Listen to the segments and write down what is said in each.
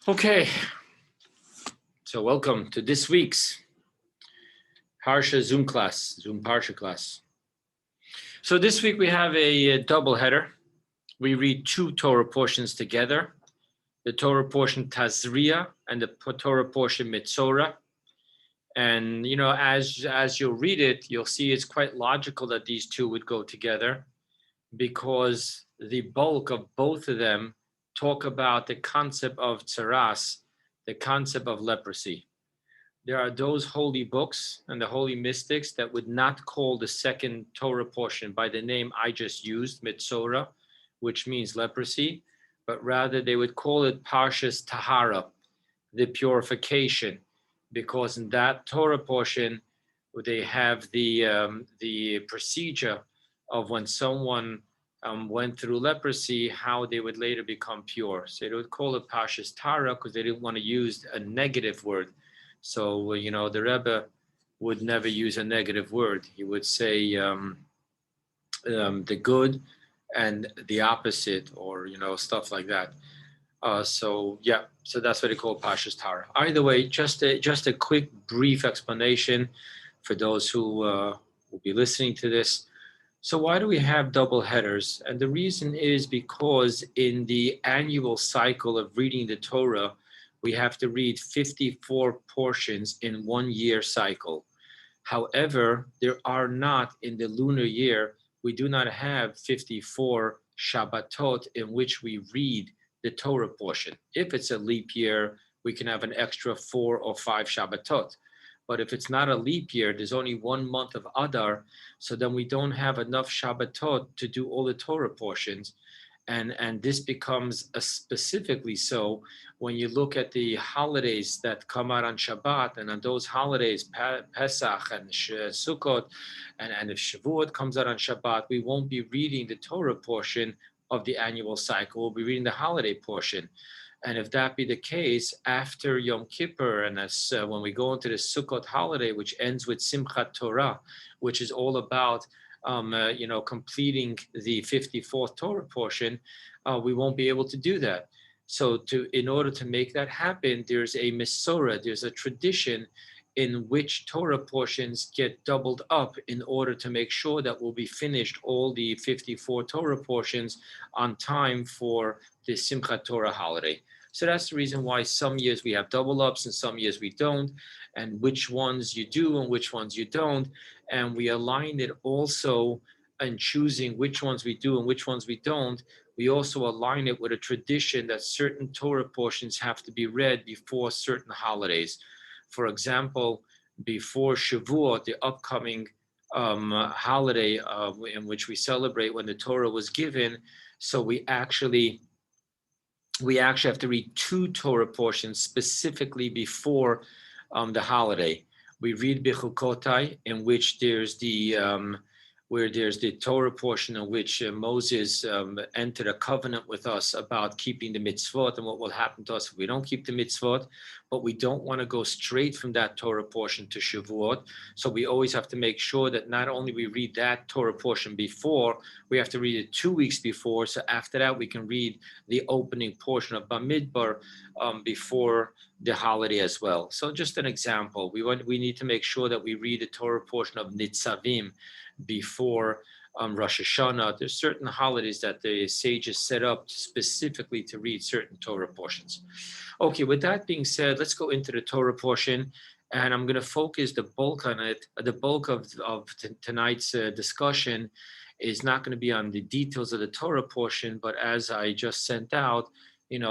Okay, so welcome to this week's Parsha Zoom Parsha class. So this week we have a double header. We read two Torah portions together, the Torah portion Tazriah and the Torah portion Metzorah. And as you'll read it, you'll see it's quite logical that these two would go together, because the bulk of both of them talk about the concept of tsaras, the concept of leprosy. There are those holy books and the holy mystics that would not call the second Torah portion by the name I just used, Metzorah, which means leprosy, but rather they would call it Parshas Tahara, the purification, because in that Torah portion, they have the procedure of when someone went through leprosy, how they would later become pure. So they would call it Parshas Tahara because they didn't want to use a negative word. So, the Rebbe would never use a negative word. He would say the good and the opposite, or, stuff like that. So that's what they call Parshas Tahara. Either way, just a quick, brief explanation for those who will be listening to this. So why do we have double headers? And the reason is because in the annual cycle of reading the Torah, we have to read 54 portions in 1 year cycle. However, there are not, in the lunar year, we do not have 54 Shabbatot in which we read the Torah portion. If it's a leap year, we can have an extra 4 or 5 Shabbatot. But if it's not a leap year, there's only 1 month of Adar, so then we don't have enough Shabbatot to do all the Torah portions. And this becomes specifically so when you look at the holidays that come out on Shabbat, and on those holidays, Pesach and Sukkot, and if Shavuot comes out on Shabbat, we won't be reading the Torah portion of the annual cycle. We'll be reading the holiday portion. And if that be the case, after Yom Kippur, and that's when we go into the Sukkot holiday, which ends with Simchat Torah, which is all about completing the 54th Torah portion, we won't be able to do that. So in order to make that happen, there's a Metzorah, there's a tradition in which Torah portions get doubled up in order to make sure that we'll be finished all the 54 Torah portions on time for the Simchat Torah holiday. So that's the reason why some years we have double ups and some years we don't, and which ones you do and which ones you don't. And we align it also in choosing which ones we do and which ones we don't. We also align it with a tradition that certain Torah portions have to be read before certain holidays. For example, before Shavuot, the upcoming holiday in which we celebrate when the Torah was given, so we actually have to read 2 Torah portions specifically before the holiday. We read Bechukotai, in which there's the Torah portion in which Moses entered a covenant with us about keeping the mitzvot and what will happen to us if we don't keep the mitzvot. But we don't want to go straight from that Torah portion to Shavuot. So we always have to make sure that not only we read that Torah portion before, we have to read it 2 weeks before. So after that, we can read the opening portion of Bamidbar before the holiday as well. So just an example, we need to make sure that we read the Torah portion of Nitzavim before Rosh Hashanah. There's certain holidays that the sages set up specifically to read certain Torah portions. Okay, with that being said, let's go into the Torah portion, and I'm going to focus the bulk on it. The bulk of tonight's discussion is not going to be on the details of the Torah portion, but as I just sent out,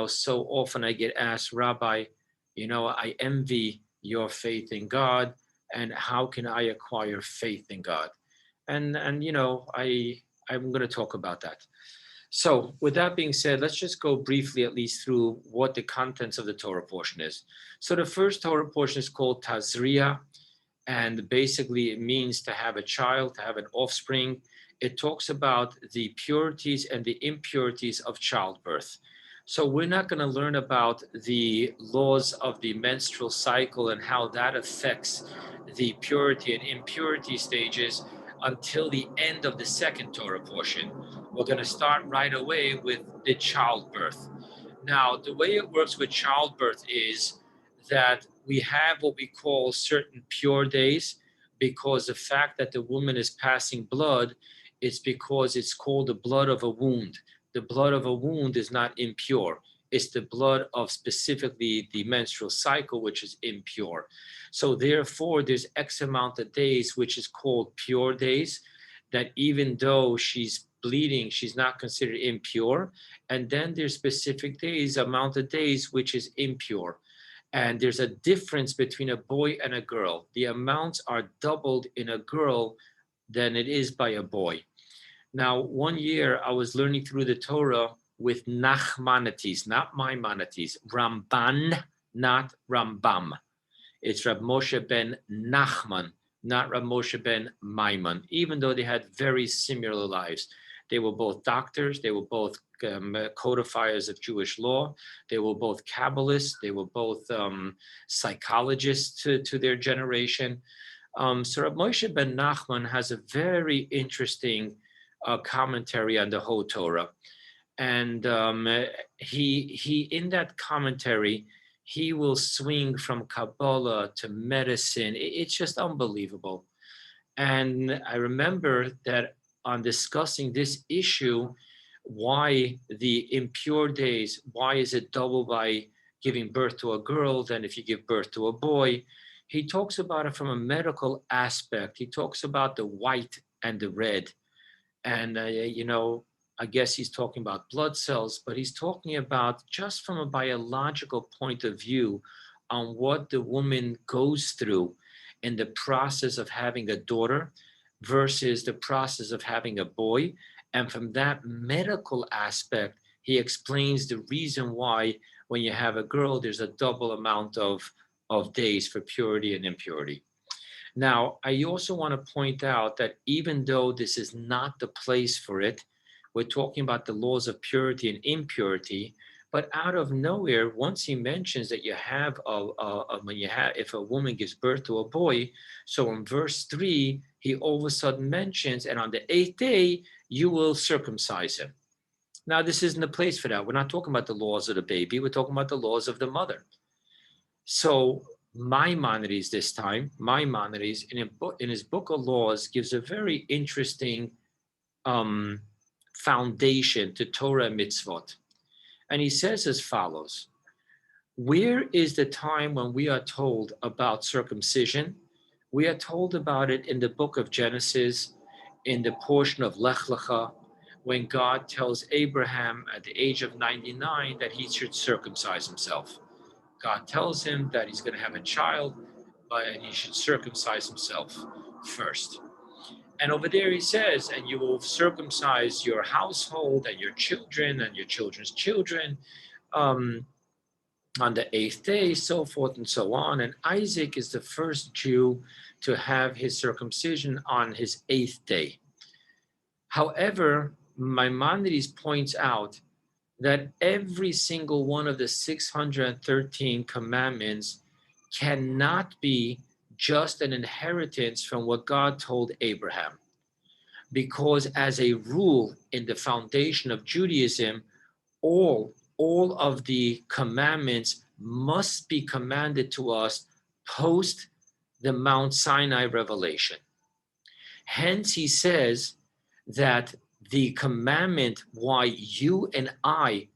so often I get asked, Rabbi, I envy your faith in God, and how can I acquire faith in God? And I'm going to talk about that. So with that being said, let's just go briefly at least through what the contents of the Torah portion is. So the first Torah portion is called Tazriah, and basically it means to have a child, to have an offspring. It talks about the purities and the impurities of childbirth. So we're not going to learn about the laws of the menstrual cycle and how that affects the purity and impurity stages until the end of the second Torah portion. We're going to start right away with the childbirth. Now, the way it works with childbirth is that we have what we call certain pure days, because the fact that the woman is passing blood is because it's called the blood of a wound. The blood of a wound is not impure. It's the blood of specifically the menstrual cycle, which is impure. So therefore, there's X amount of days, which is called pure days, that even though she's bleeding, she's not considered impure. And then there's specific days, amount of days, which is impure. And there's a difference between a boy and a girl. The amounts are doubled in a girl than it is by a boy. Now, one year I was learning through the Torah with Nachmanides, not Maimonides, Ramban, not Rambam. It's Rab Moshe ben Nachman, not Rab Moshe ben Maimon, even though they had very similar lives. They were both doctors. They were both codifiers of Jewish law. They were both Kabbalists. They were both psychologists to their generation. So Rab Moshe ben Nachman has a very interesting commentary on the whole Torah. And he in that commentary, he will swing from Kabbalah to medicine. It's just unbelievable. And I remember that on discussing this issue, why the impure days, why is it double by giving birth to a girl than if you give birth to a boy? He talks about it from a medical aspect. He talks about the white and the red. And, I guess he's talking about blood cells, but he's talking about just from a biological point of view on what the woman goes through in the process of having a daughter versus the process of having a boy. And from that medical aspect, he explains the reason why when you have a girl, there's a double amount of days for purity and impurity. Now, I also want to point out that even though this is not the place for it, we're talking about the laws of purity and impurity, but out of nowhere, once he mentions that you have if a woman gives birth to a boy, so in verse 3, he all of a sudden mentions, and on the 8th day, you will circumcise him. Now, this isn't the place for that. We're not talking about the laws of the baby. We're talking about the laws of the mother. So Maimonides this time, Maimonides in his book of laws gives a very interesting foundation to Torah and mitzvot. And he says as follows: where is the time when we are told about circumcision? We are told about it in the book of Genesis, in the portion of Lech Lecha, when God tells Abraham at the age of 99 that he should circumcise himself. God tells him that he's going to have a child, and he should circumcise himself first. And over there he says, and you will circumcise your household and your children and your children's children on the 8th day, so forth and so on. And Isaac is the first Jew to have his circumcision on his 8th day. However, Maimonides points out that every single one of the 613 commandments cannot be just an inheritance from what God told Abraham. Because as a rule in the foundation of Judaism, all of the commandments must be commanded to us post the Mount Sinai revelation. Hence, he says that the commandment why you and I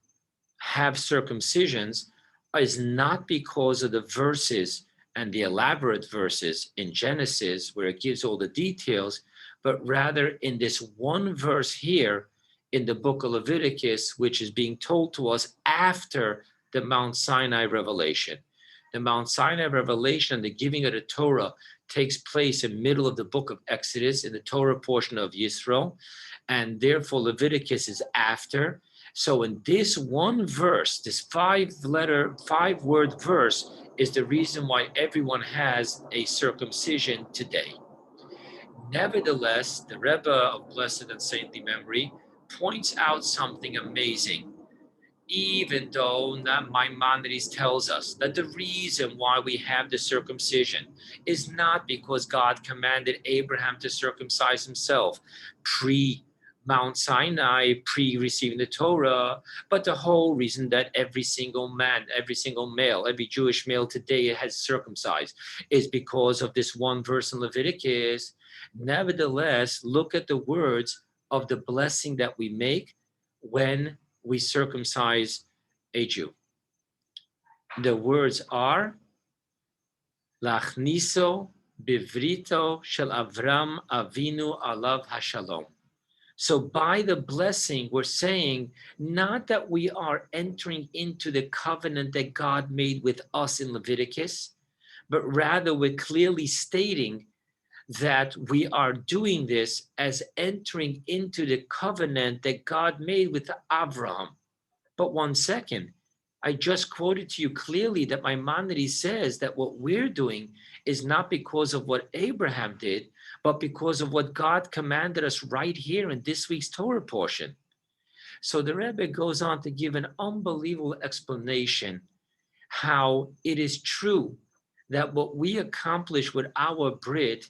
have circumcisions is not because of the verses and the elaborate verses in Genesis where it gives all the details, but rather in this one verse here in the book of Leviticus, which is being told to us after the Mount Sinai revelation. The Mount Sinai revelation, the giving of the Torah, takes place in the middle of the book of Exodus in the Torah portion of Yisro, and therefore Leviticus is after. So in this one verse, this five-word verse is the reason why everyone has a circumcision today. Nevertheless, the Rebbe of blessed and saintly memory points out something amazing. Even though Maimonides tells us that the reason why we have the circumcision is not because God commanded Abraham to circumcise himself Mount Sinai, pre-receiving the Torah, but the whole reason that every single man, every single male, every Jewish male today has circumcised is because of this one verse in Leviticus. Nevertheless, look at the words of the blessing that we make when we circumcise a Jew. The words are Lachniso bivrito shel Avram Avinu alav hashalom. So by the blessing, we're saying not that we are entering into the covenant that God made with us in Leviticus, but rather we're clearly stating that we are doing this as entering into the covenant that God made with Avrohom. But one second, I just quoted to you clearly that Maimonides says that what we're doing is not because of what Abraham did, but because of what God commanded us right here in this week's Torah portion. So the Rebbe goes on to give an unbelievable explanation how it is true that what we accomplish with our Brit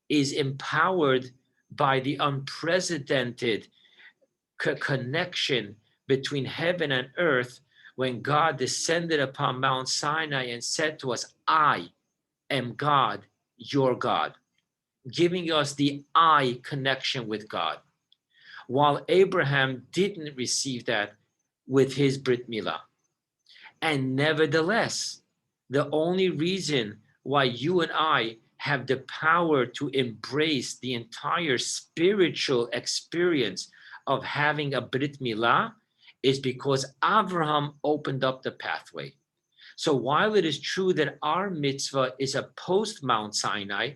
is empowered by the unprecedented connection between heaven and earth when God descended upon Mount Sinai and said to us, I am God, your God, giving us the I connection with God. While Abraham didn't receive that with his Brit Milah. And nevertheless, the only reason why you and I have the power to embrace the entire spiritual experience of having a Brit Milah is because Avrohom opened up the pathway. So while it is true that our mitzvah is a post Mount Sinai,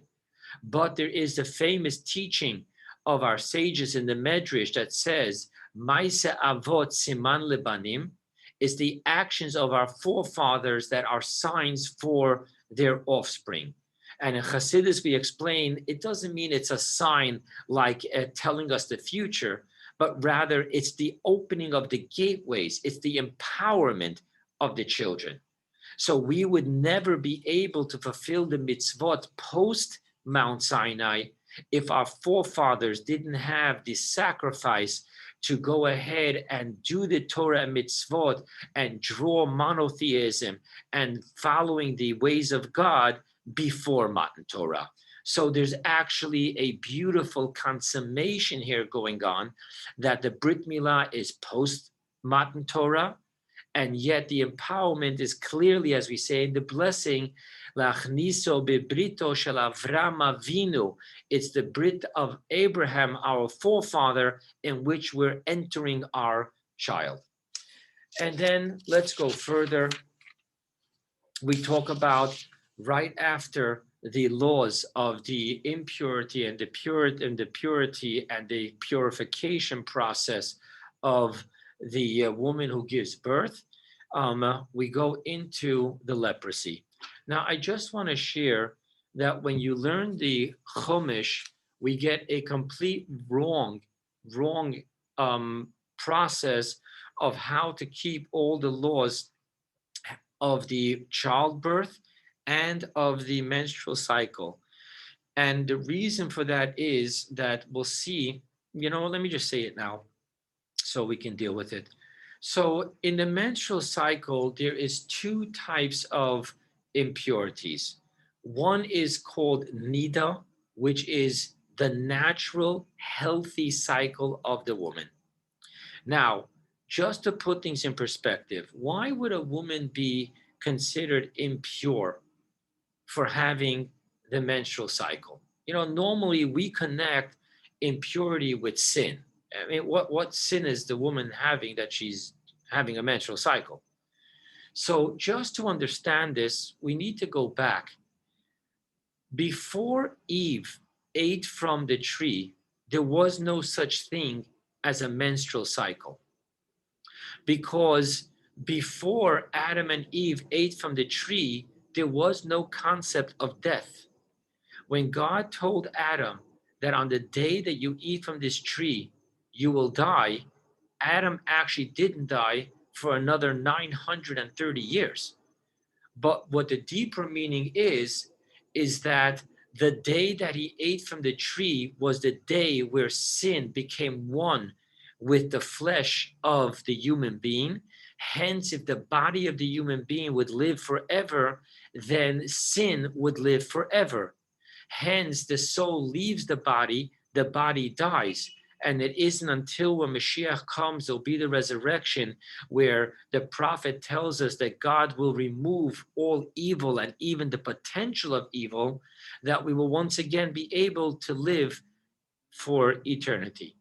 but there is the famous teaching of our sages in the Medrash that says, Maise Avot Siman Lebanim, is the actions of our forefathers that are signs for their offspring. And in Chassidus, we explain, it doesn't mean it's a sign like telling us the future, but rather it's the opening of the gateways. It's the empowerment of the children. So we would never be able to fulfill the mitzvot post Mount Sinai if our forefathers didn't have the sacrifice to go ahead and do the Torah and mitzvot and draw monotheism and following the ways of God before Matan Torah. So there's actually a beautiful consummation here going on that the Brit Milah is post Matan Torah, and yet the empowerment is clearly, as we say in the blessing, Lachniso bebrito shel Avram Avinu. It's the Brit of Abraham, our forefather, in which we're entering our child. And then let's go further. We talk about right after the laws of the impurity and the purity and the purification process of the woman who gives birth, we go into the leprosy. Now, I just want to share that when you learn the Chumash, we get a complete wrong process of how to keep all the laws of the childbirth and of the menstrual cycle. And the reason for that is that we'll see, let me just say it now so we can deal with it. So in the menstrual cycle, there is two types of impurities. One is called nida, which is the natural, healthy cycle of the woman. Now, just to put things in perspective, why would a woman be considered impure for having the menstrual cycle? Normally we connect impurity with sin. I mean, what sin is the woman having that she's having a menstrual cycle? So just to understand this, we need to go back. Before Eve ate from the tree, there was no such thing as a menstrual cycle. Because before Adam and Eve ate from the tree, there was no concept of death. When God told Adam that on the day that you eat from this tree, you will die, Adam actually didn't die for another 930 years. But what the deeper meaning is that The day that he ate from the tree was the day where sin became one with the flesh of the human being. Hence, if the body of the human being would live forever, then sin would live forever. Hence, the soul leaves the body dies. And it isn't until when Mashiach comes, there'll be the resurrection, where the prophet tells us that God will remove all evil and even the potential of evil, that we will once again be able to live for eternity.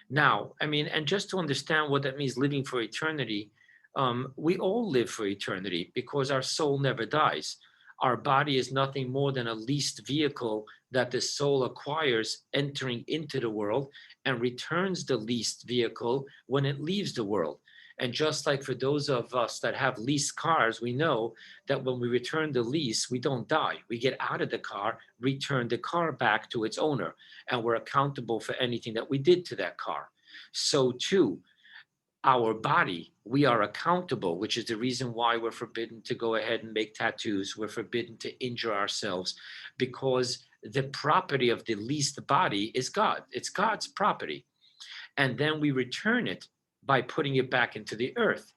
Now, I mean, and just to understand what that means, living for eternity, we all live for eternity because our soul never dies. Our body is nothing more than a leased vehicle that the soul acquires entering into the world and returns the leased vehicle when it leaves the world. And just like for those of us that have leased cars, we know that when we return the lease, we don't die. We get out of the car, return the car back to its owner, and we're accountable for anything that we did to that car. So too, our body, we are accountable, which is the reason why we're forbidden to go ahead and make tattoos. We're forbidden to injure ourselves, because the property of the leased body is God. It's God's property. And then we return it by putting it back into the earth.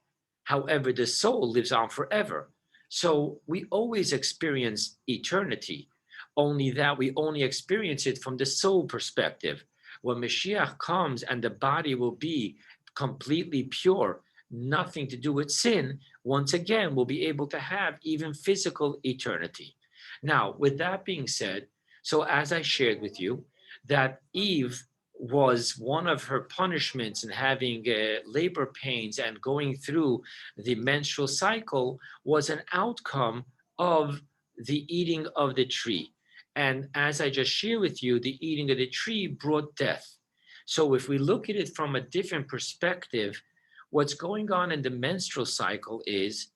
However, the soul lives on forever. So we always experience eternity, only that we only experience it from the soul perspective. When Mashiach comes and the body will be completely pure, nothing to do with sin, once again, we'll be able to have even physical eternity. Now, with that being said, so as I shared with you, that Eve was one of her punishments in having labor pains and going through the menstrual cycle was an outcome of the eating of the tree. And as I just shared with you, the eating of the tree brought death. So if we look at it from a different perspective, what's going on in the menstrual cycle is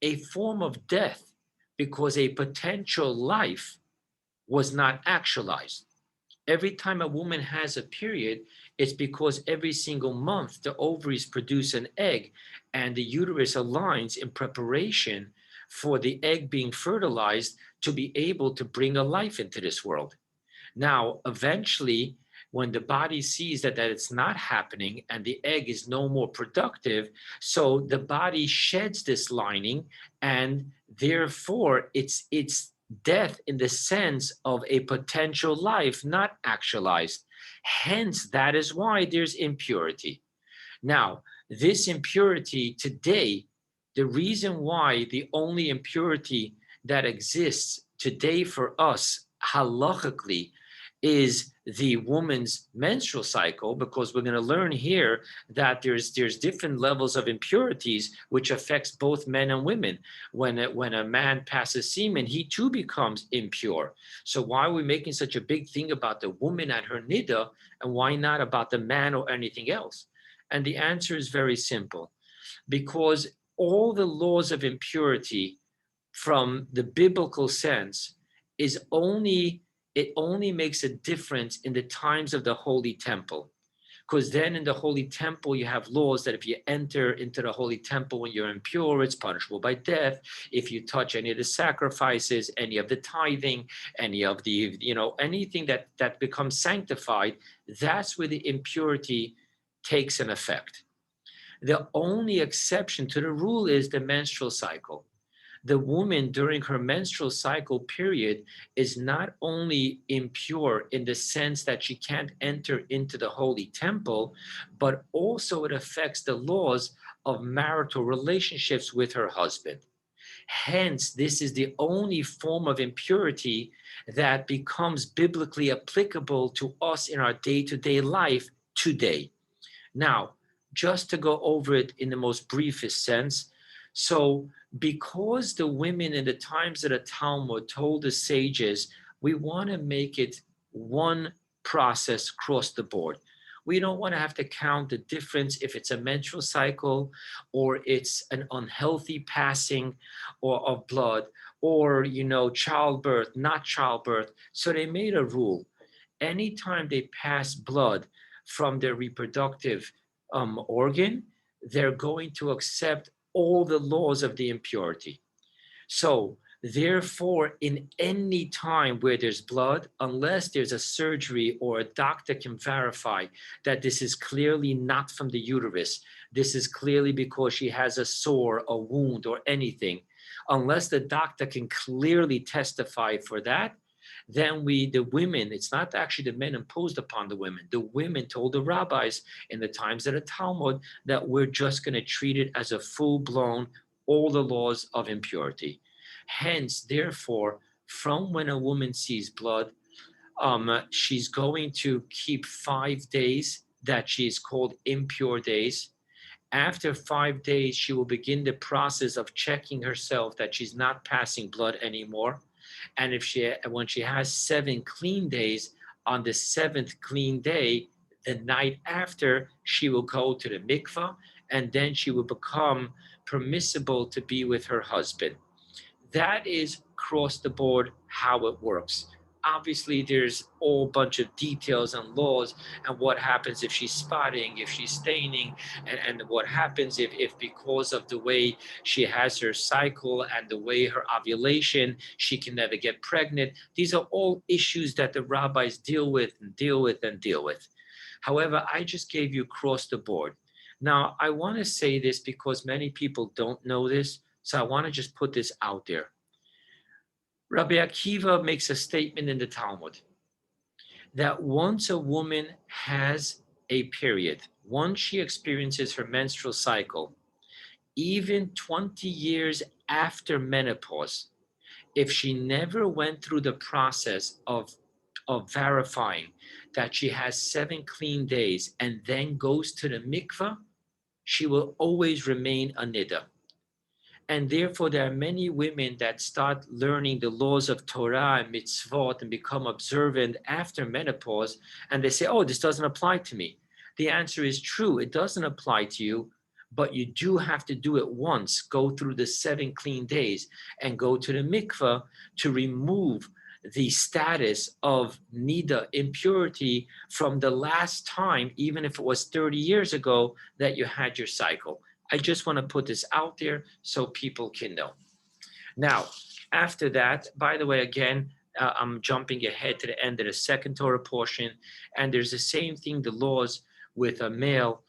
a form of death because a potential life was not actualized. Every time a woman has a period, it's because every single month the ovaries produce an egg and the uterus aligns in preparation for the egg being fertilized to be able to bring a life into this world. Now, eventually, when the body sees that it's not happening and the egg is no more productive, so the body sheds this lining, and therefore it's death in the sense of a potential life not actualized. Hence, that is why there's impurity. Now, this impurity today, the reason why the only impurity that exists today for us halachically is the woman's menstrual cycle, because we're going to learn here that there's different levels of impurities which affects both men and women. When a man passes semen, he too becomes impure. So why are we making such a big thing about the woman and her nida, and why not about the man or anything else? And the answer is very simple, because all the laws of impurity from the biblical sense is it only makes a difference in the times of the Holy Temple. Because then in the Holy Temple, you have laws that if you enter into the Holy Temple when you're impure, it's punishable by death. If you touch any of the sacrifices, any of the tithing, any of the, anything that becomes sanctified, that's where the impurity takes an effect. The only exception to the rule is the menstrual cycle. The woman during her menstrual cycle period is not only impure in the sense that she can't enter into the holy temple, but also it affects the laws of marital relationships with her husband. Hence, this is the only form of impurity that becomes biblically applicable to us in our day-to-day life today. Now, just to go over it in the most briefest sense, so because the women in the times of the Talmud told the sages, we want to make it one process across the board. We don't want to have to count the difference if it's a menstrual cycle or it's an unhealthy passing or of blood or, childbirth, not childbirth. So they made a rule. Anytime they pass blood from their reproductive organ, they're going to accept all the laws of the impurity. So Therefore, in any time where there's blood, unless there's a surgery or a doctor can verify that this is clearly not from the uterus, this is clearly because she has a sore, a wound, or anything, unless the doctor can clearly testify for that, then the women, it's not actually the men imposed upon the women told the rabbis in the times of the Talmud that we're just going to treat it as a full-blown, all the laws of impurity. Hence, therefore, from when a woman sees blood, she's going to keep 5 days that she is called impure days. After 5 days, she will begin the process of checking herself that she's not passing blood anymore. And when she has 7 clean days, on the 7th clean day, the night after, she will go to the mikvah, and then she will become permissible to be with her husband. That is across the board how it works. Obviously, there's all bunch of details and laws and what happens if she's spotting, if she's staining, and what happens if because of the way she has her cycle and the way her ovulation, she can never get pregnant. These are all issues that the rabbis deal with. However, I just gave you across the board. Now, I want to say this because many people don't know this, so I want to just put this out there. Rabbi Akiva makes a statement in the Talmud that once a woman has a period, once she experiences her menstrual cycle, even 20 years after menopause, if she never went through the process of verifying that she has 7 clean days and then goes to the mikvah, she will always remain a niddah. And therefore, there are many women that start learning the laws of Torah and mitzvot and become observant after menopause, and they say, oh, this doesn't apply to me. The answer is true, it doesn't apply to you, but you do have to do it once, go through the 7 clean days and go to the mikveh to remove the status of nida, impurity, from the last time, even if it was 30 years ago, that you had your cycle. I just want to put this out there so people can know. Now, after that, by the way, again, I'm jumping ahead to the end of the second Torah portion, and there's the same thing, the laws with a male.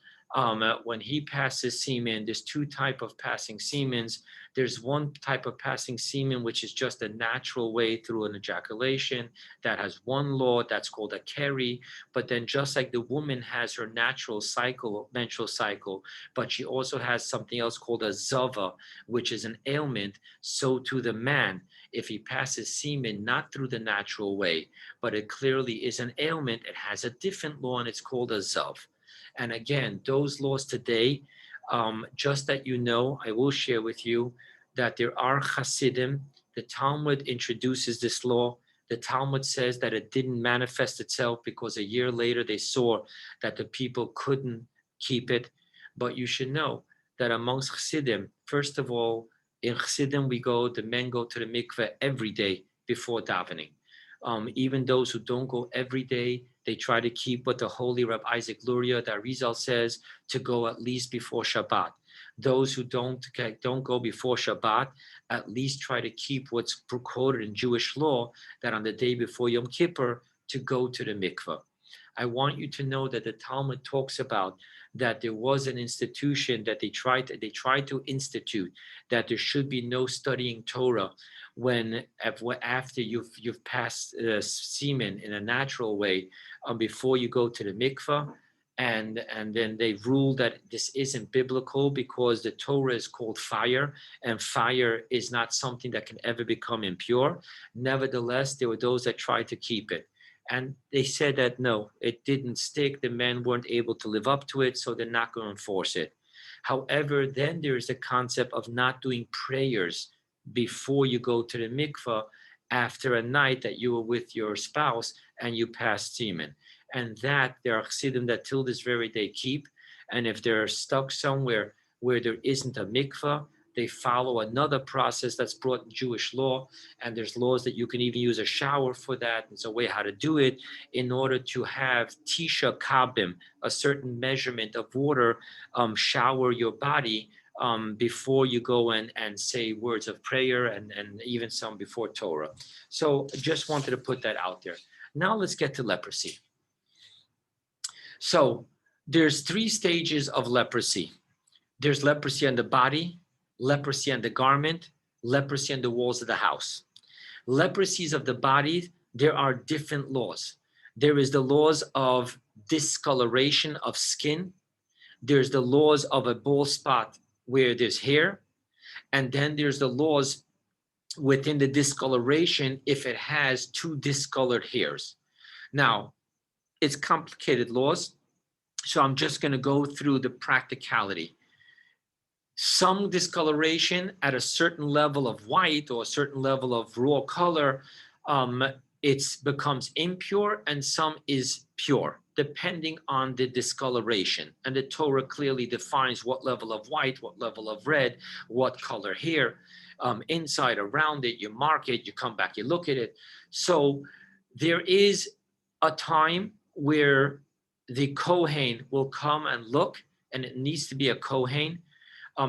When he passes semen, there's 2 types of passing semens. There's one type of passing semen, which is just a natural way through an ejaculation. That has one law, that's called a keri. But then just like the woman has her natural cycle, menstrual cycle, but she also has something else called a zava, which is an ailment, so too the man, if he passes semen not through the natural way, but it clearly is an ailment, it has a different law, and it's called a zav. And again, those laws today, just that you know, I will share with you that there are Hasidim. The Talmud introduces this law. The Talmud says that it didn't manifest itself because a year later they saw that the people couldn't keep it. But you should know that amongst Hasidim, first of all, in Hasidim the men go to the mikveh every day before davening. Even those who don't go every day, they try to keep what the holy Rabbi Isaac Luria, the Arizal, says, to go at least before Shabbat. Those who don't go before Shabbat, at least try to keep what's quoted in Jewish law, that on the day before Yom Kippur, to go to the mikveh. I want you to know that the Talmud talks about that there was an institution that they tried to institute, that there should be no studying Torah after you've passed semen in a natural way, before you go to the mikveh. And then they ruled that this isn't biblical because the Torah is called fire, and fire is not something that can ever become impure. Nevertheless, there were those that tried to keep it. And they said that no, it didn't stick. The men weren't able to live up to it, so they're not going to enforce it. However, then there is the concept of not doing prayers before you go to the mikveh after a night that you were with your spouse and you passed semen. And that there are chassidim that till this very day keep. And if they're stuck somewhere where there isn't a mikveh, they follow another process that's brought in Jewish law. And there's laws that you can even use a shower for that. There's a way how to do it in order to have tisha kabim, a certain measurement of water, shower your body before you go and say words of prayer, and even some before Torah. So just wanted to put that out there. Now let's get to leprosy. So there's 3 stages of leprosy. There's leprosy on the body, leprosy on the garment, leprosy on the walls of the house. Leprosies of the body, there are different laws. There is the laws of discoloration of skin. There's the laws of a bald spot where there's hair. And then there's the laws within the discoloration if it has 2 discolored hairs. Now, it's complicated laws, so I'm just going to go through the practicality. Some discoloration at a certain level of white or a certain level of raw color, it becomes impure, and some is pure, depending on the discoloration. And the Torah clearly defines what level of white, what level of red, what color hair, inside, around it. You mark it, you come back, you look at it. So there is a time where the Kohen will come and look, and it needs to be a Kohen.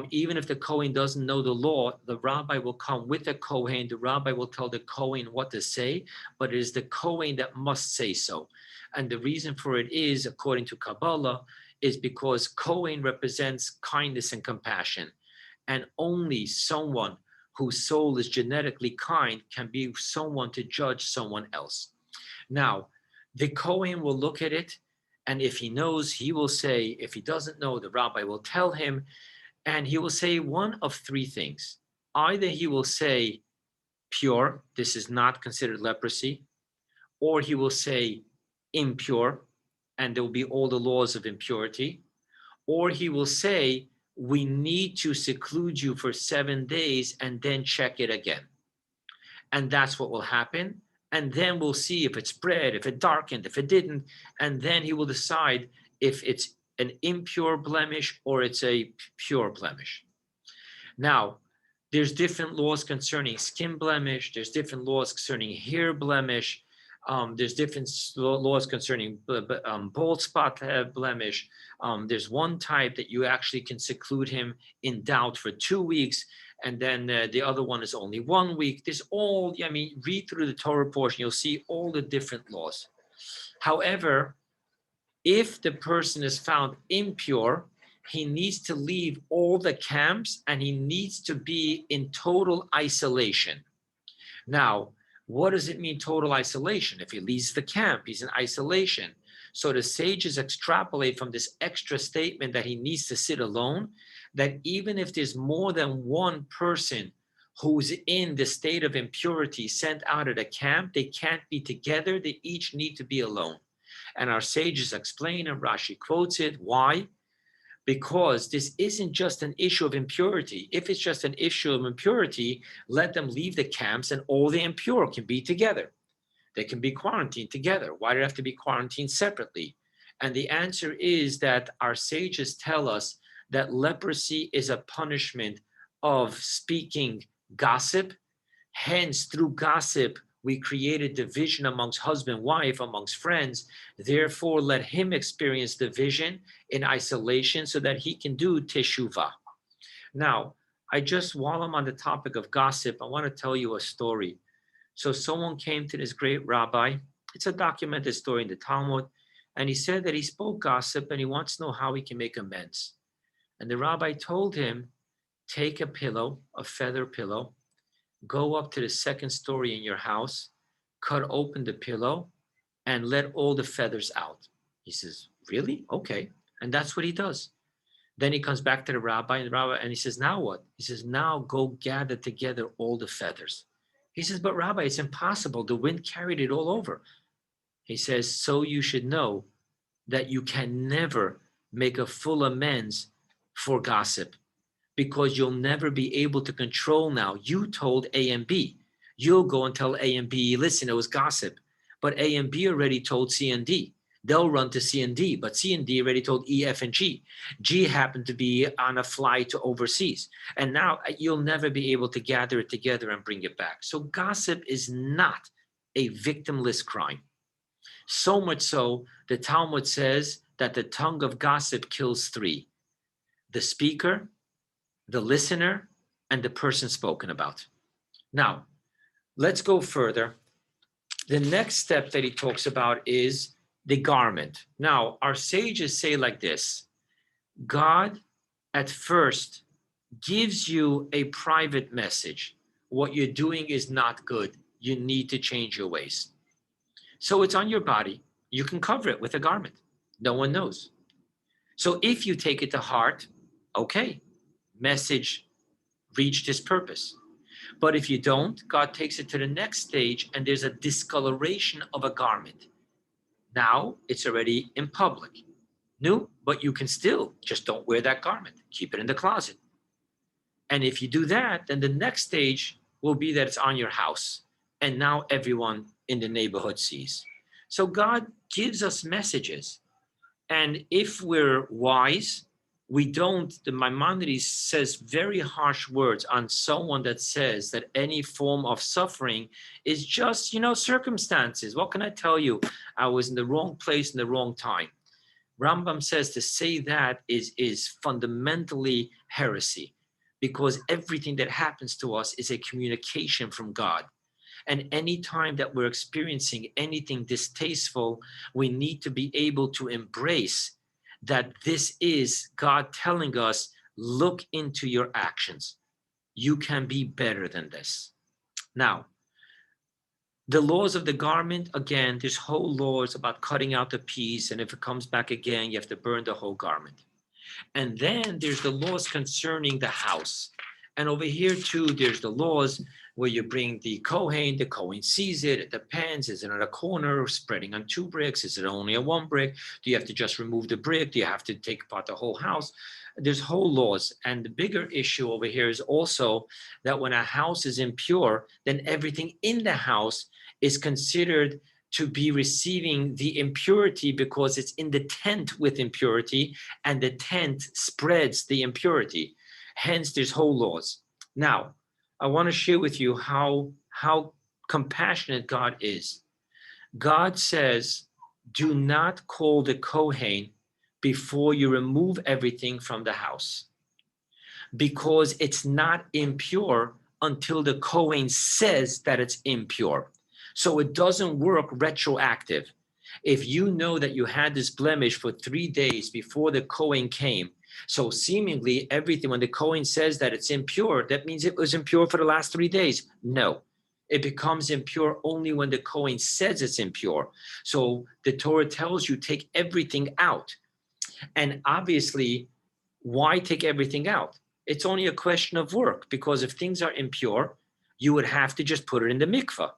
Even if the Kohen doesn't know the law, the rabbi will come with the Kohen. The rabbi will tell the Kohen what to say, but it is the Kohen that must say so. And the reason for it is, according to Kabbalah, is because Kohen represents kindness and compassion. And only someone whose soul is genetically kind can be someone to judge someone else. Now, the Kohen will look at it, and if he knows, he will say. If he doesn't know, the rabbi will tell him, and he will say one of 3 things. Either he will say pure, this is not considered leprosy, or he will say impure, and there will be all the laws of impurity, or he will say, we need to seclude you for 7 days and then check it again. And that's what will happen. And then we'll see if it spread, if it darkened, if it didn't, and then he will decide if it's an impure blemish or it's a pure blemish. Now, there's different laws concerning skin blemish. There's different laws concerning hair blemish. There's different laws concerning bald spot blemish. There's one type that you actually can seclude him in doubt for 2 weeks, and then the other one is only 1 week. There's all, read through the Torah portion, you'll see all the different laws. However, if the person is found impure, he needs to leave all the camps and he needs to be in total isolation. Now, what does it mean, total isolation? If he leaves the camp, he's in isolation. So the sages extrapolate from this extra statement that he needs to sit alone, that even if there's more than one person who's in the state of impurity sent out of the camp, they can't be together. They each need to be alone. And our sages explain, and Rashi quotes it. Why? Because this isn't just an issue of impurity. If it's just an issue of impurity, let them leave the camps and all the impure can be together. They can be quarantined together. Why do they have to be quarantined separately? And the answer is that our sages tell us that leprosy is a punishment of speaking gossip. Hence, through gossip, we created division amongst husband, wife, amongst friends. Therefore, let him experience division in isolation so that he can do teshuvah. Now, while I'm on the topic of gossip, I want to tell you a story. So someone came to this great rabbi. It's a documented story in the Talmud. And he said that he spoke gossip and he wants to know how he can make amends. And the rabbi told him, take a pillow, a feather pillow, go up to the 2nd story in your house, cut open the pillow, and let all the feathers out. He says, really? Okay. And that's what he does. Then he comes back to the rabbi, and he says, now what? He says, now go gather together all the feathers. He says, but Rabbi, it's impossible. The wind carried it all over. He says, so you should know that you can never make a full amends for gossip, because you'll never be able to control now. You told A and B. You'll go and tell A and B, listen, it was gossip. But A and B already told C and D. They'll run to C and D, but C and D already told E, F, and G. G happened to be on a flight to overseas. And now you'll never be able to gather it together and bring it back. So gossip is not a victimless crime. So much so, the Talmud says that the tongue of gossip kills 3. The speaker, the listener, and the person spoken about. Now, let's go further. The next step that he talks about is the garment. Now, our sages say like this: God at first gives you a private message. What you're doing is not good. You need to change your ways. So it's on your body. You can cover it with a garment. No one knows. So if you take it to heart, okay, message reached its purpose. But if you don't, God takes it to the next stage and there's a discoloration of a garment. Now it's already in public. New, but you can still just don't wear that garment. Keep it in the closet. And if you do that, then the next stage will be that it's on your house. And now everyone in the neighborhood sees. So God gives us messages. And if we're wise, we don't, the Maimonides says very harsh words on someone that says that any form of suffering is just, circumstances. What can I tell you? I was in the wrong place in the wrong time. Rambam says to say that is fundamentally heresy, because everything that happens to us is a communication from God. And any time that we're experiencing anything distasteful, we need to be able to embrace that this is God telling us, look into your actions. You can be better than this. Now, the laws of the garment, again, there's whole laws about cutting out the piece, and if it comes back again, you have to burn the whole garment. And then there's the laws concerning the house. And over here too, there's the laws where you bring the Kohen sees it, it depends, is it on a corner, spreading on 2 bricks, is it only on 1 brick? Do you have to just remove the brick? Do you have to take apart the whole house? There's whole laws. And the bigger issue over here is also that when a house is impure, then everything in the house is considered to be receiving the impurity because it's in the tent with impurity, and the tent spreads the impurity. Hence, there's whole laws. Now, I want to share with you how compassionate God is. God says, do not call the Kohen before you remove everything from the house, because it's not impure until the Kohen says that it's impure. So it doesn't work retroactive. If you know that you had this blemish for 3 days before the Kohen came, so seemingly everything, when the Kohen says that it's impure, that means it was impure for the last 3 days. No, it becomes impure only when the Kohen says it's impure. So the Torah tells you take everything out. And obviously, why take everything out? It's only a question of work, because if things are impure, you would have to just put it in the mikveh.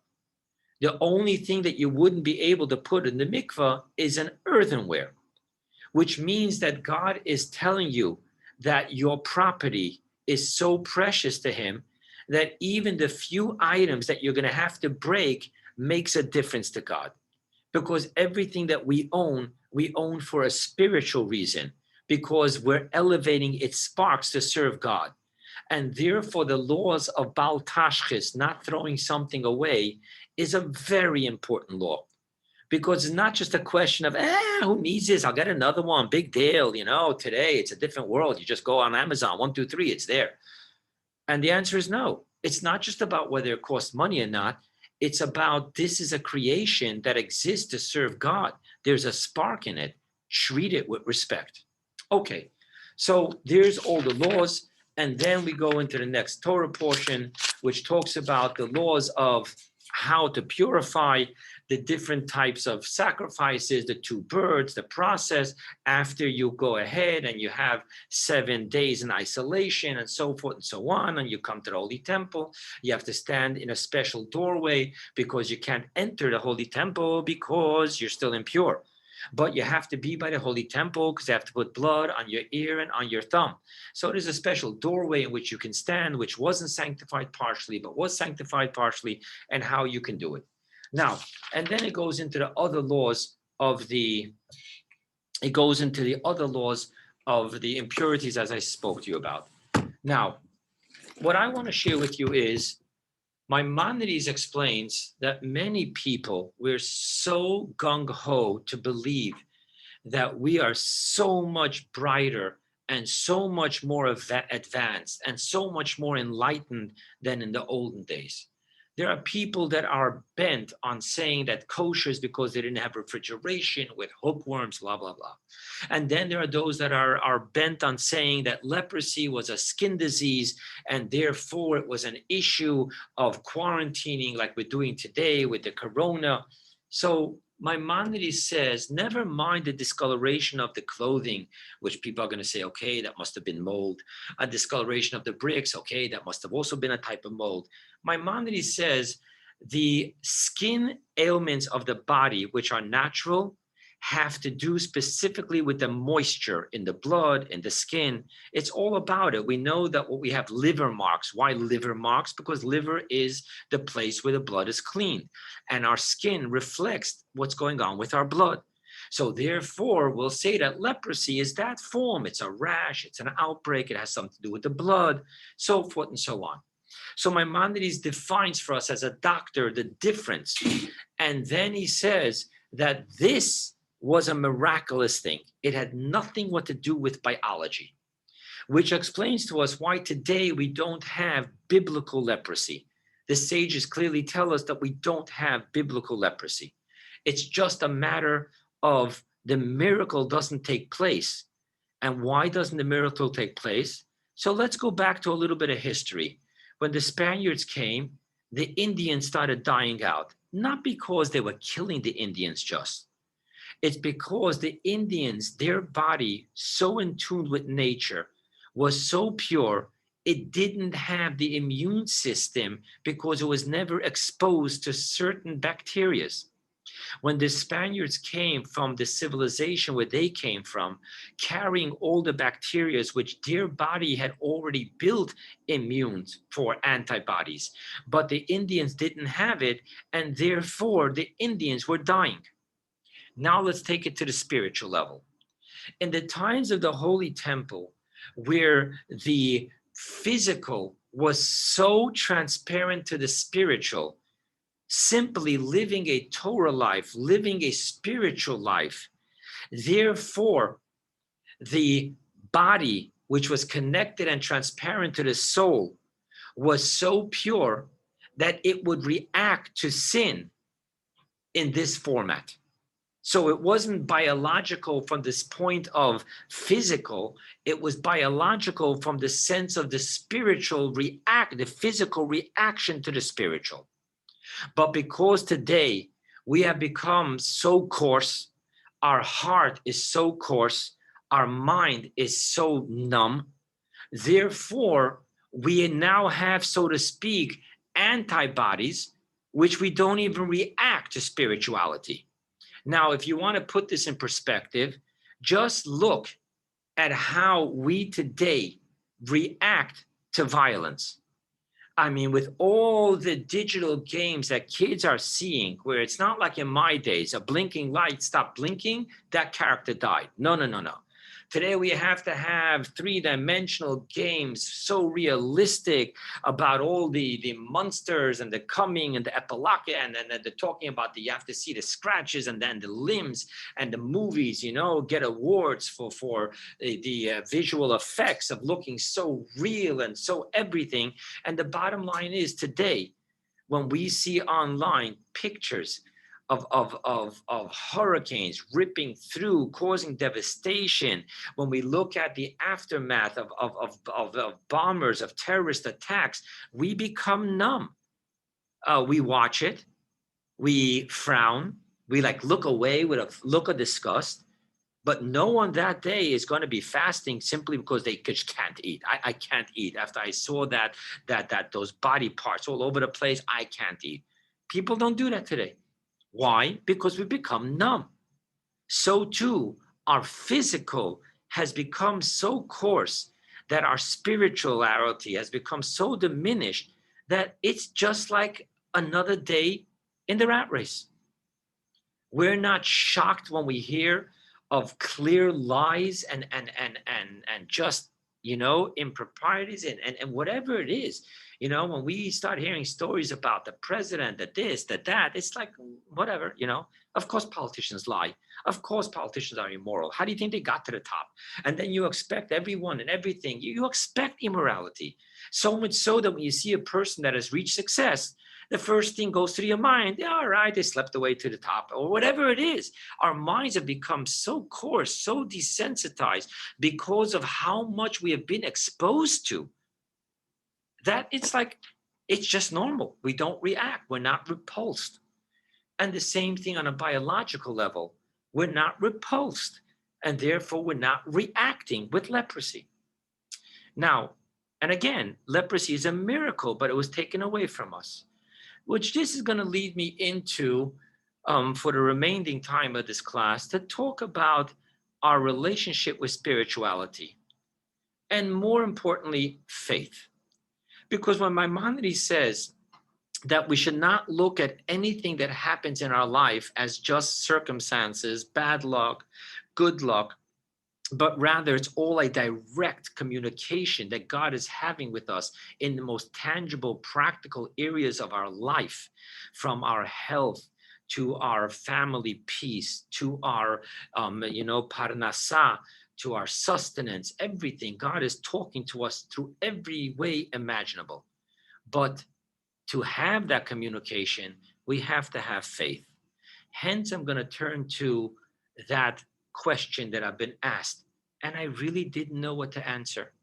The only thing that you wouldn't be able to put in the mikveh is an earthenware, which means that God is telling you that your property is so precious to him that even the few items that you're going to have to break makes a difference to God. Because everything that we own for a spiritual reason, because we're elevating its sparks to serve God. And therefore, the laws of Bal Tashchis, not throwing something away, is a very important law. Because it's not just a question of, who needs this? I'll get another one, big deal. Today it's a different world. You just go on Amazon, 1, 2, 3, it's there. And the answer is no. It's not just about whether it costs money or not. It's about, this is a creation that exists to serve God. There's a spark in it. Treat it with respect. Okay, so there's all the laws. And then we go into the next Torah portion, which talks about the laws of how to purify, the different types of sacrifices, the 2 birds, the process, after you go ahead and you have 7 days in isolation and so forth and so on, and you come to the Holy Temple. You have to stand in a special doorway because you can't enter the Holy Temple because you're still impure. But you have to be by the Holy Temple because they have to put blood on your ear and on your thumb. So there's a special doorway in which you can stand, which wasn't sanctified partially, but was sanctified partially, and how you can do it. Now, and then it goes into the other laws of the impurities, as I spoke to you about. Now, what I want to share with you is, Maimonides explains that many people, we're so gung-ho to believe that we are so much brighter and so much more advanced and so much more enlightened than in the olden days. There are people that are bent on saying that kosher is because they didn't have refrigeration with hookworms, blah, blah, blah. And then there are those that are bent on saying that leprosy was a skin disease, and therefore it was an issue of quarantining like we're doing today with the corona. So Maimonides says, never mind the discoloration of the clothing, which people are going to say, okay, that must have been mold. A discoloration of the bricks, okay, that must have also been a type of mold. Maimonides says the skin ailments of the body, which are natural, have to do specifically with the moisture in the blood, in the skin. It's all about it. We know that we have liver marks. Why liver marks? Because liver is the place where the blood is cleaned, and our skin reflects what's going on with our blood. So therefore, we'll say that leprosy is that form. It's a rash, it's an outbreak, it has something to do with the blood, so forth and so on. So Maimonides defines for us as a doctor the difference. And then he says that this was a miraculous thing. It had nothing what to do with biology, which explains to us why today we don't have biblical leprosy. The sages clearly tell us that we don't have biblical leprosy. It's just a matter of the miracle doesn't take place. And why doesn't the miracle take place? So let's go back to a little bit of history. When the Spaniards came, the Indians started dying out, not because they were killing the Indians just. It's because the Indians, their body, so in tune with nature, was so pure, it didn't have the immune system because it was never exposed to certain bacteria. When the Spaniards came from the civilization where they came from, carrying all the bacteria which their body had already built immune for antibodies, but the Indians didn't have it, and therefore the Indians were dying. Now let's take it to the spiritual level. In the times of the Holy Temple, where the physical was so transparent to the spiritual, simply living a Torah life, living a spiritual life, therefore the body, which was connected and transparent to the soul, was so pure that it would react to sin in this format. So it wasn't biological from this point of physical, it was biological from the sense of the spiritual the physical reaction to the spiritual. But because today we have become so coarse, our heart is so coarse, our mind is so numb, therefore we now have, so to speak, antibodies, which we don't even react to spirituality. Now, if you want to put this in perspective, just look at how we today react to violence. I mean, with all the digital games that kids are seeing, where it's not like in my days, a blinking light stopped blinking, that character died. No. Today we have to have three-dimensional games, so realistic about all the monsters and the coming and the epilaka, and then they're talking about you have to see the scratches and then the limbs, and the movies, get awards for the visual effects of looking so real and so everything. And the bottom line is today, when we see online pictures of hurricanes ripping through, causing devastation, when we look at the aftermath of bombers, of terrorist attacks, we become numb. We watch it, we frown, we look away with a look of disgust, but no one that day is going to be fasting simply because they just can't eat. I can't eat. After I saw that those body parts all over the place, I can't eat. People don't do that today. Why? Because we become numb. So too, our physical has become so coarse that our spirituality has become so diminished that it's just like another day in the rat race. We're not shocked when we hear of clear lies and just, improprieties and whatever it is. When we start hearing stories about the president, that this, that, it's like, whatever, Of course politicians lie. Of course politicians are immoral. How do you think they got to the top? And then you expect everyone and everything. You expect immorality. So much so that when you see a person that has reached success, the first thing goes through your mind, yeah, all right, they slept away to the top, or whatever it is. Our minds have become so coarse, so desensitized because of how much we have been exposed to, that it's just normal. We don't react. We're not repulsed. And the same thing on a biological level. We're not repulsed, and therefore we're not reacting with leprosy. Now, and again, leprosy is a miracle, but it was taken away from us, which this is going to lead me into, for the remaining time of this class, to talk about our relationship with spirituality, and more importantly, faith. Because when Maimonides says that we should not look at anything that happens in our life as just circumstances, bad luck, good luck, but rather it's all a direct communication that God is having with us in the most tangible, practical areas of our life, from our health to our family peace, to our, parnasa, to our sustenance, everything. God is talking to us through every way imaginable. But to have that communication, we have to have faith. Hence, I'm going to turn to that question that I've been asked, and I really didn't know what to answer.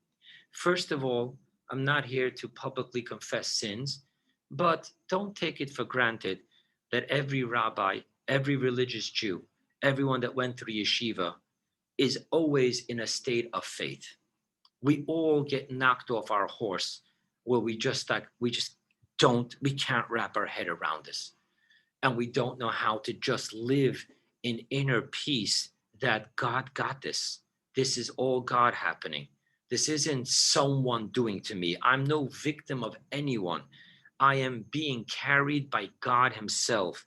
First of all, I'm not here to publicly confess sins, but don't take it for granted that every rabbi, every religious Jew, everyone that went through yeshiva is always in a state of faith. We all get knocked off our horse where we can't wrap our head around this. And we don't know how to just live in inner peace that God got this. This is all God happening. This isn't someone doing to me. I'm no victim of anyone. I am being carried by God himself.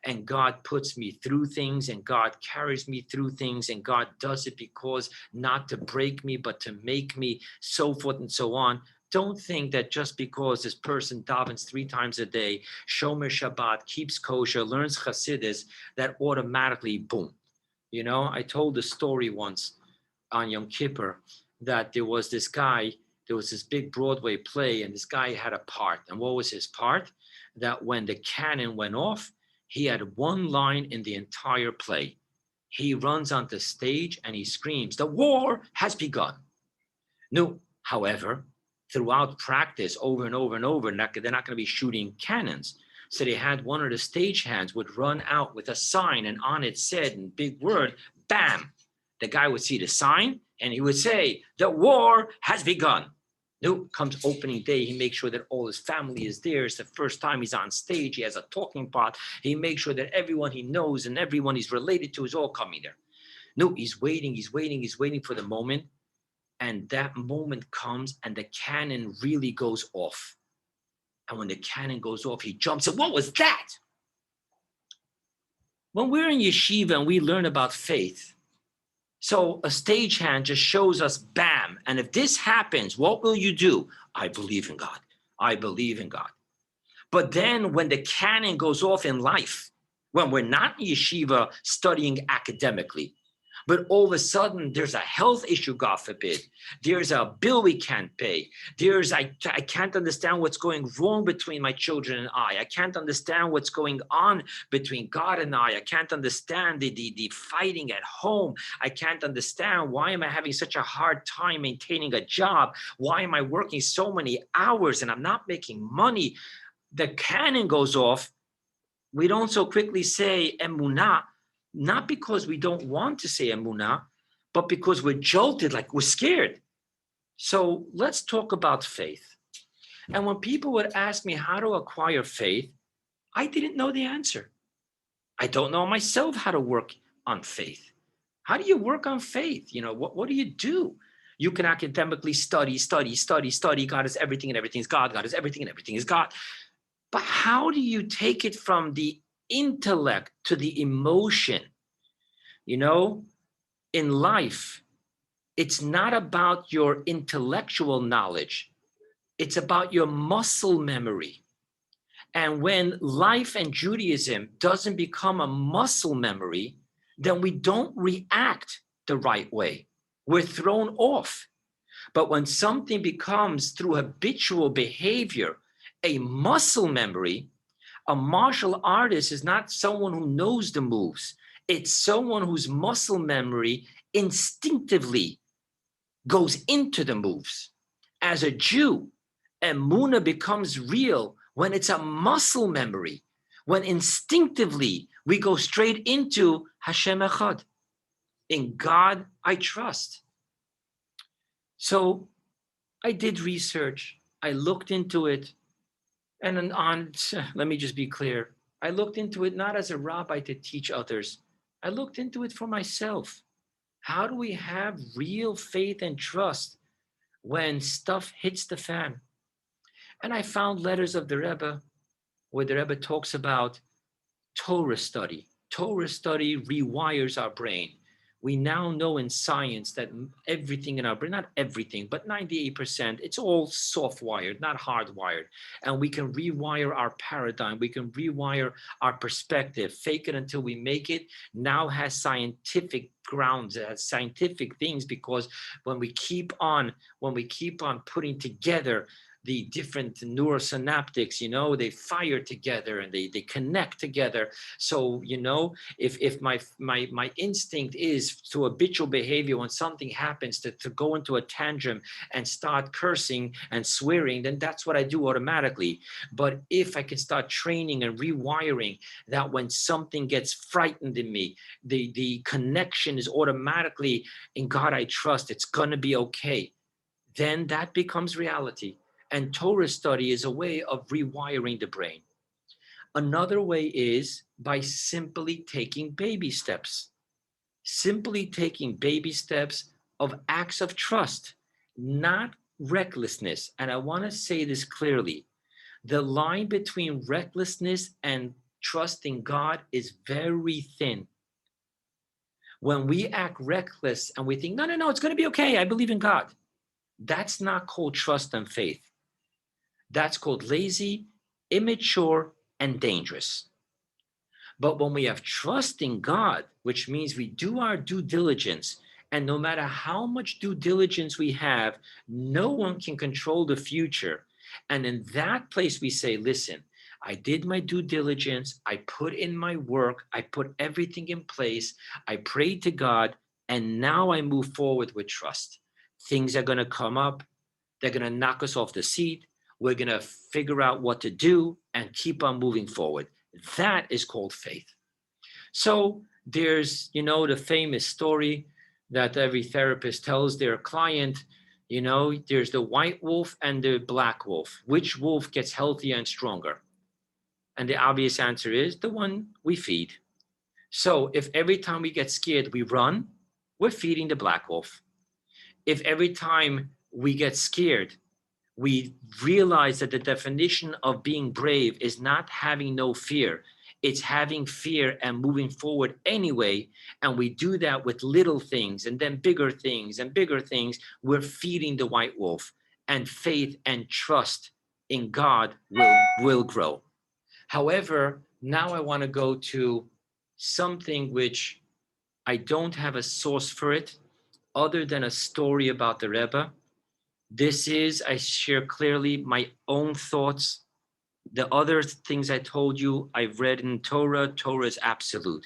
And God puts me through things, and God carries me through things, and God does it because not to break me, but to make me, so forth and so on. Don't think that just because this person davens 3 times a day, shomer Shabbat, keeps kosher, learns Hasidus, that automatically, boom. I told a story once on Yom Kippur that there was this big Broadway play, and this guy had a part. And what was his part? That when the cannon went off, he had one line in the entire play. He runs onto stage and he screams, "The war has begun." No, however, throughout practice, over and over and over, they're not going to be shooting cannons. So they had one of the stagehands would run out with a sign, and on it said in big word, bam. The guy would see the sign and he would say, "The war has begun." No, comes opening day, he makes sure that all his family is there. It's the first time he's on stage. He has a talking pot. He makes sure that everyone he knows and everyone he's related to is all coming there. No, he's waiting for the moment. And that moment comes and the cannon really goes off. And when the cannon goes off, he jumps and, what was that? When we're in yeshiva and we learn about faith, so a stagehand just shows us, bam. And if this happens, what will you do? I believe in God. I believe in God. But then when the cannon goes off in life, when we're not in yeshiva studying academically, but all of a sudden there's a health issue, God forbid. There's a bill we can't pay. I can't understand what's going wrong between my children and I. I can't understand what's going on between God and I. I can't understand the fighting at home. I can't understand, why am I having such a hard time maintaining a job? Why am I working so many hours and I'm not making money? The cannon goes off. We don't so quickly say emunah, not because we don't want to say emunah, but because we're jolted, like we're scared. So let's talk about faith. And when people would ask me how to acquire faith, I didn't know the answer. I don't know myself how to work on faith. How do you work on faith? What do you do? You can academically study. God is everything and everything is God. God is everything and everything is God. But how do you take it from the intellect to the emotion? In life, It's not about your intellectual knowledge. It's about your muscle memory. And when life and Judaism doesn't become a muscle memory, then we don't react the right way. We're thrown off. But when something becomes through habitual behavior, a muscle memory, a martial artist is not someone who knows the moves. It's someone whose muscle memory instinctively goes into the moves. As a Jew, Emunah becomes real when it's a muscle memory, when instinctively we go straight into Hashem Echad. In God I trust. So I did research. I looked into it. And let me just be clear. I looked into it not as a rabbi to teach others. I looked into it for myself. How do we have real faith and trust when stuff hits the fan? And I found letters of the Rebbe where the Rebbe talks about Torah study. Torah study rewires our brain. We now know in science that everything in our brain, not everything, but 98%, it's all soft-wired, not hardwired. And we can rewire our paradigm. We can rewire our perspective. Fake it until we make it now has scientific grounds, it has scientific things, because when we keep on putting together the different neurosynaptics, they fire together and they connect together. So, if my instinct is to habitual behavior, when something happens to go into a tantrum and start cursing and swearing, then that's what I do automatically. But if I can start training and rewiring that when something gets frightened in me, the connection is automatically, in God I trust, it's gonna be okay, then that becomes reality. And Torah study is a way of rewiring the brain. Another way is by simply taking baby steps. Simply taking baby steps of acts of trust, not recklessness. And I want to say this clearly. The line between recklessness and trusting God is very thin. When we act reckless and we think, no, it's going to be okay, I believe in God, that's not called trust and faith. That's called lazy, immature, and dangerous. But when we have trust in God, which means we do our due diligence, and no matter how much due diligence we have, no one can control the future. And in that place, we say, listen, I did my due diligence, I put in my work, I put everything in place, I prayed to God, and now I move forward with trust. Things are going to come up, they're going to knock us off the seat, we're going to figure out what to do and keep on moving forward. That is called faith. So there's, the famous story that every therapist tells their client, there's the white wolf and the black wolf. Which wolf gets healthier and stronger? And the obvious answer is the one we feed. So if every time we get scared, we run, we're feeding the black wolf. If every time we get scared, we realize that the definition of being brave is not having no fear. It's having fear and moving forward anyway. And we do that with little things and then bigger things and bigger things. We're feeding the white wolf, and faith and trust in God will grow. However, now I want to go to something which I don't have a source for it other than a story about the Rebbe. This is, I share clearly my own thoughts. The other things I told you, I've read in Torah. Torah is absolute.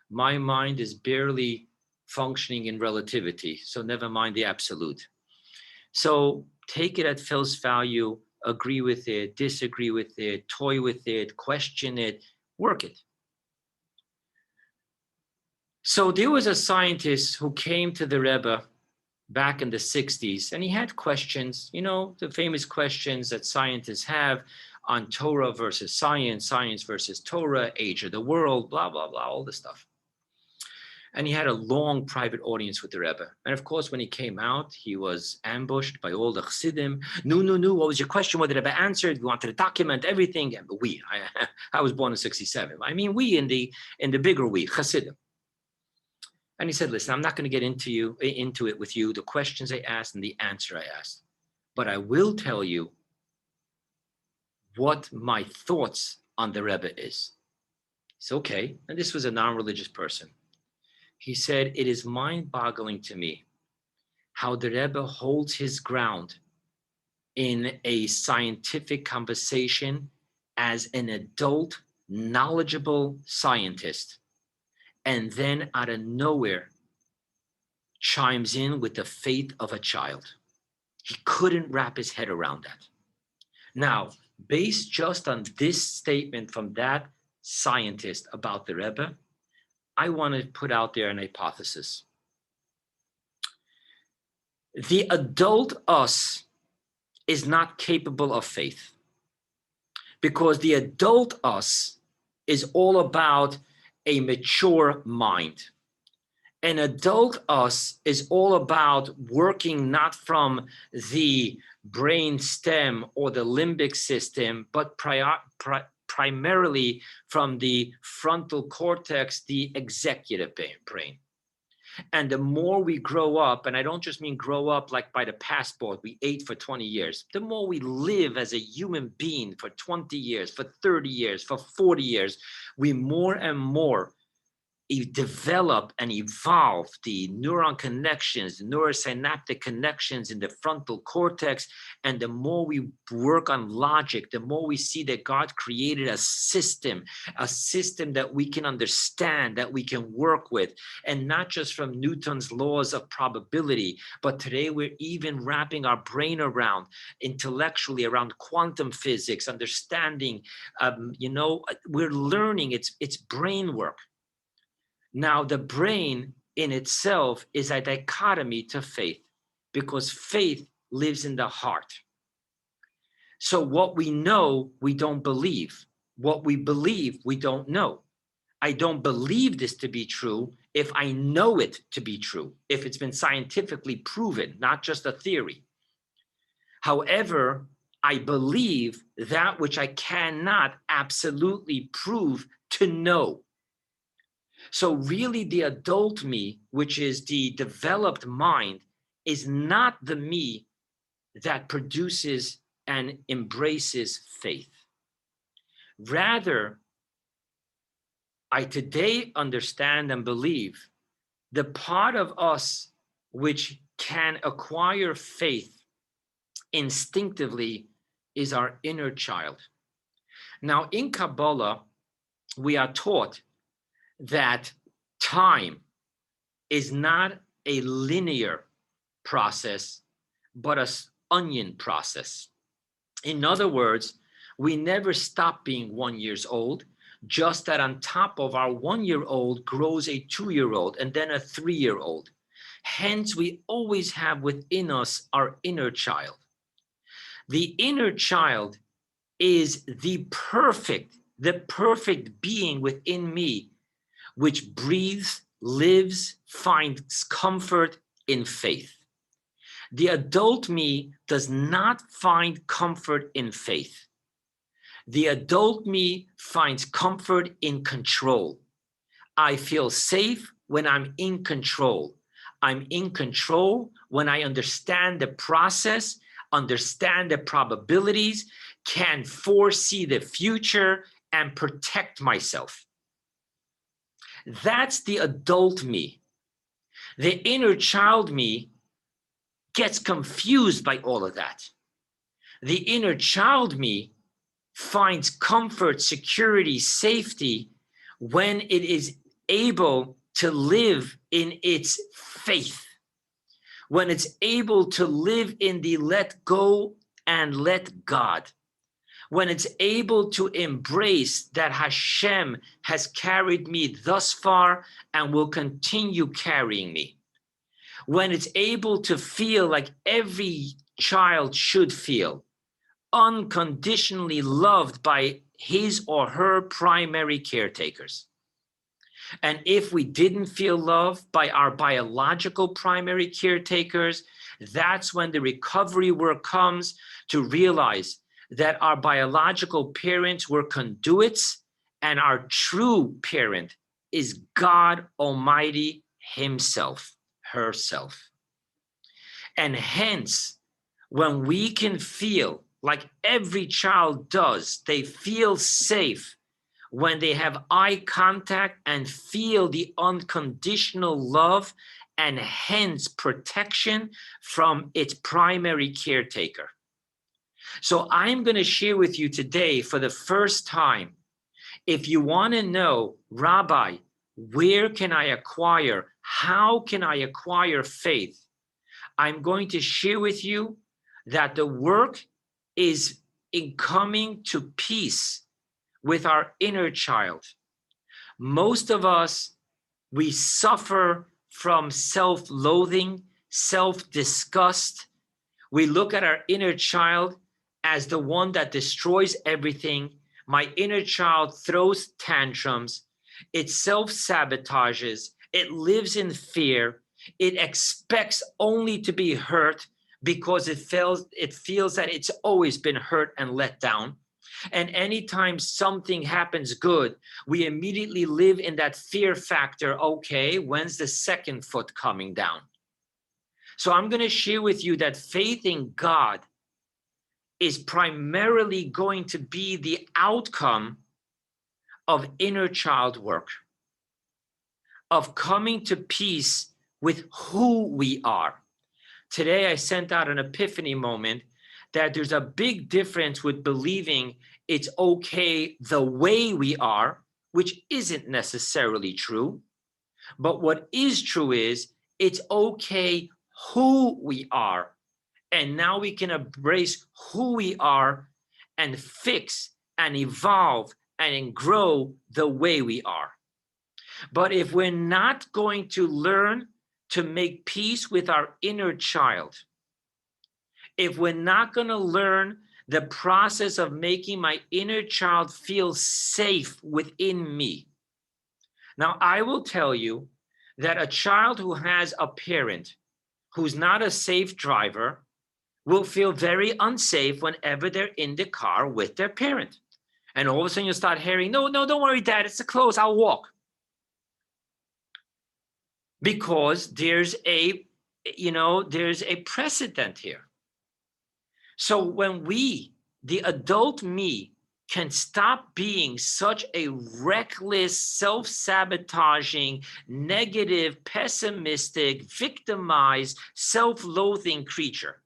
My mind is barely functioning in relativity, so never mind the absolute. So take it at face value, agree with it, disagree with it, toy with it, question it, work it. So there was a scientist who came to the Rebbe back in the 60s, and he had questions, the famous questions that scientists have on Torah versus science, science versus Torah, age of the world, blah, blah, blah, all this stuff. And he had a long private audience with the Rebbe. And of course, when he came out, he was ambushed by all the Chassidim. No, what was your question? What did the Rebbe answer? We wanted to document everything. And I was born in 67. I mean, we in the bigger we, Chassidim. And he said, listen, I'm not going to get into it with you, the questions I asked and the answer I asked. But I will tell you what my thoughts on the Rebbe is. It's okay. And this was a non-religious person. He said, it is mind-boggling to me how the Rebbe holds his ground in a scientific conversation as an adult, knowledgeable scientist, and then out of nowhere chimes in with the faith of a child. He couldn't wrap his head around that. Now, based just on this statement from that scientist about the Rebbe, I want to put out there an hypothesis. The adult us is not capable of faith, because the adult us is all about a mature mind. An adult us is all about working not from the brain stem or the limbic system, but primarily from the frontal cortex, the executive brain. And the more we grow up, and I don't just mean grow up like by the passport, we ate for 20 years. The more we live as a human being for 20 years, for 30 years, for 40 years, we more and more develop and evolve the neuron connections, the neurosynaptic connections in the frontal cortex. And the more we work on logic, the more we see that God created a system that we can understand, that we can work with, and not just from Newton's laws of probability, but today we're even wrapping our brain around intellectually around quantum physics, understanding, we're learning it's brain work. Now, the brain in itself is a dichotomy to faith, because faith lives in the heart. So what we know, we don't believe. What we believe, we don't know. I don't believe this to be true if I know it to be true, if it's been scientifically proven, not just a theory. However, I believe that which I cannot absolutely prove to know. So really the adult me, which is the developed mind, is not the me that produces and embraces faith. Rather, I today understand and believe the part of us which can acquire faith instinctively is our inner child. Now, in Kabbalah, we are taught that time is not a linear process, but an onion process. In other words, we never stop being 1 year old, just that on top of our 1 year old grows a 2 year old and then a 3 year old. Hence, we always have within us our inner child. The inner child is the perfect being within me, which breathes, lives, finds comfort in faith. The adult me does not find comfort in faith. The adult me finds comfort in control. I feel safe when I'm in control. I'm in control when I understand the process, understand the probabilities, can foresee the future, and protect myself. That's the adult me. The inner child me gets confused by all of that. The inner child me finds comfort, security, safety when it is able to live in its faith, when it's able to live in the let go and let God, when it's able to embrace that Hashem has carried me thus far and will continue carrying me, when it's able to feel like every child should feel, unconditionally loved by his or her primary caretakers. And if we didn't feel loved by our biological primary caretakers, that's when the recovery work comes to realize that our biological parents were conduits and our true parent is God Almighty himself, herself. And hence, when we can feel like every child does, they feel safe when they have eye contact and feel the unconditional love and hence protection from its primary caretaker. So I'm going to share with you today for the first time, if you want to know, Rabbi, where can I acquire, how can I acquire faith? I'm going to share with you that the work is in coming to peace with our inner child. Most of us, we suffer from self-loathing, self-disgust. We look at our inner child as the one that destroys everything. My inner child throws tantrums. It self-sabotages. It lives in fear. It expects only to be hurt because it feels that it's always been hurt and let down. And anytime something happens good, we immediately live in that fear factor. Okay, when's the second foot coming down? So I'm going to share with you that faith in God is primarily going to be the outcome of inner child work, of coming to peace with who we are. Today, I sent out an epiphany moment that there's a big difference with believing it's okay the way we are, which isn't necessarily true. But what is true is it's okay who we are. And now we can embrace who we are and fix and evolve and grow the way we are. But if we're not going to learn to make peace with our inner child, if we're not going to learn the process of making my inner child feel safe within me. Now, I will tell you that a child who has a parent who's not a safe driver will feel very unsafe whenever they're in the car with their parent. And all of a sudden you start hearing, no, don't worry, Dad, it's close, I'll walk. Because there's a precedent here. So when we, the adult me, can stop being such a reckless, self-sabotaging, negative, pessimistic, victimized, self-loathing creature,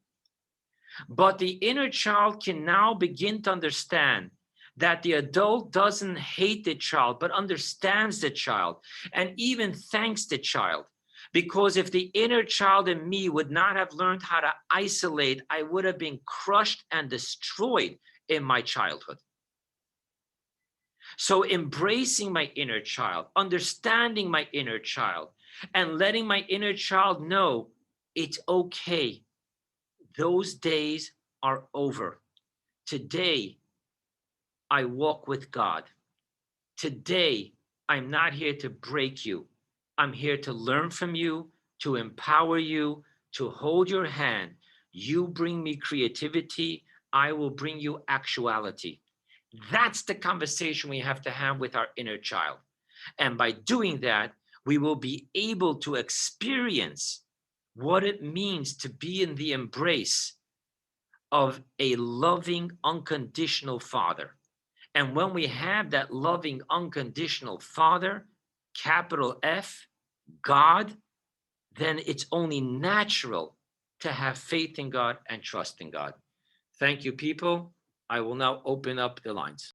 but the inner child can now begin to understand that the adult doesn't hate the child, but understands the child and even thanks the child. Because if the inner child in me would not have learned how to isolate, I would have been crushed and destroyed in my childhood. So embracing my inner child, understanding my inner child, and letting my inner child know it's okay. Those days are over. Today, I walk with God. Today, I'm not here to break you. I'm here to learn from you, to empower you, to hold your hand. You bring me creativity. I will bring you actuality. That's the conversation we have to have with our inner child. And by doing that, we will be able to experience what it means to be in the embrace of a loving, unconditional Father. And when we have that loving, unconditional Father, capital F, God, then it's only natural to have faith in God and trust in God. Thank you, people. I will now open up the lines.